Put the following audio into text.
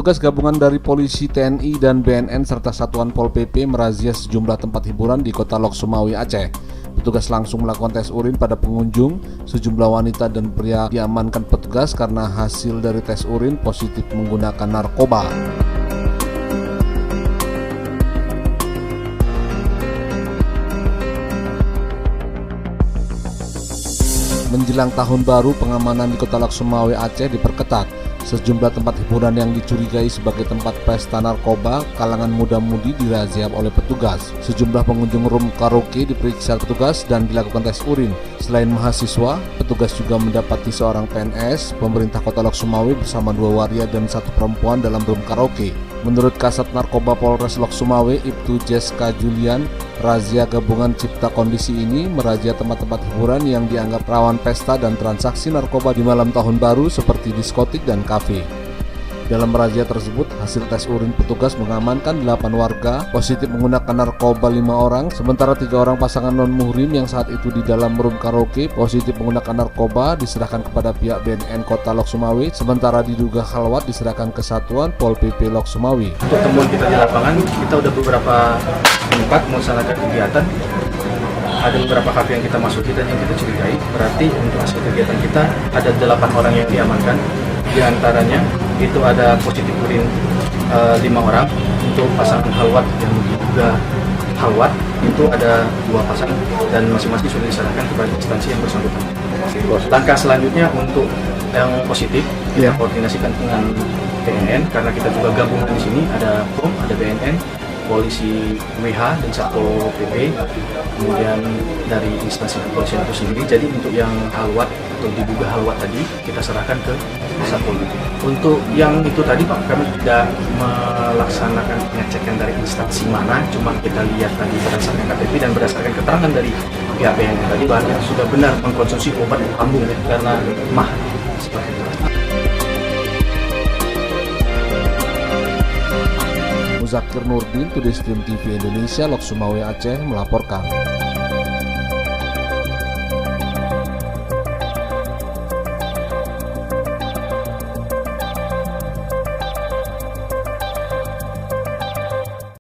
Petugas gabungan dari polisi, TNI, dan BNN serta Satuan Pol PP merazia sejumlah tempat hiburan di Kota Lok Sumawe, Aceh. Petugas langsung melakukan tes urin pada pengunjung. Sejumlah wanita dan pria diamankan petugas karena hasil dari tes urin positif menggunakan narkoba. Menjelang tahun baru, pengamanan di Kota Lok Sumawe, Aceh diperketat. Sejumlah tempat hiburan yang dicurigai sebagai tempat pesta narkoba kalangan muda-mudi dirazia oleh petugas. Sejumlah pengunjung room karaoke diperiksa petugas dan dilakukan tes urin. Selain mahasiswa, petugas juga mendapati seorang PNS pemerintah Kota Lok Sumawe bersama 2 waria dan 1 perempuan dalam room karaoke. Menurut Kasat Narkoba Polres Lok Sumawe, Ibtu Jessica Julian, razia gabungan Cipta Kondisi ini merazia tempat-tempat hiburan yang dianggap rawan pesta dan transaksi narkoba di malam tahun baru seperti diskotik dan kafe. Dalam razia tersebut, hasil tes urin petugas mengamankan 8 warga positif menggunakan narkoba 5 orang, sementara 3 orang pasangan non-muhrim yang saat itu di dalam room karaoke positif menggunakan narkoba diserahkan kepada pihak BNN Kota Lok Sumawe, sementara diduga khalwat diserahkan ke Satuan Pol PP Lok Sumawe. Untuk temuan kita di lapangan, kita udah beberapa tempat melaksanakan kegiatan. Ada beberapa kafe yang kita masuki dan yang kita curigai. Berarti untuk hasil kegiatan kita ada 8 orang yang diamankan. Di antaranya itu ada positif urin 5 orang. Untuk pasangan halwat yang diduga halwat itu ada 2 pasang dan masing-masing sudah diserahkan kepada instansi yang bersangkutan. Langkah selanjutnya untuk yang positif kita koordinasikan dengan BNN karena kita juga gabungan di sini ada POM, ada BNN, polisi WH dan Satpol PP, kemudian dari instansi kepolisian itu sendiri. Jadi untuk yang halwat atau diduga halwat tadi kita serahkan ke Satpol PP. Untuk yang itu tadi Pak, kami tidak melaksanakan pengecekan dari instansi mana, cuma kita lihat tadi berdasarkan KTP dan berdasarkan keterangan dari pihak BNN tadi bahwa sudah benar mengkonsumsi obat lambung karena mah seperti itu. Muzakir Nurdin, Today Stream TV Indonesia, Lok Sumawe, Aceh melaporkan.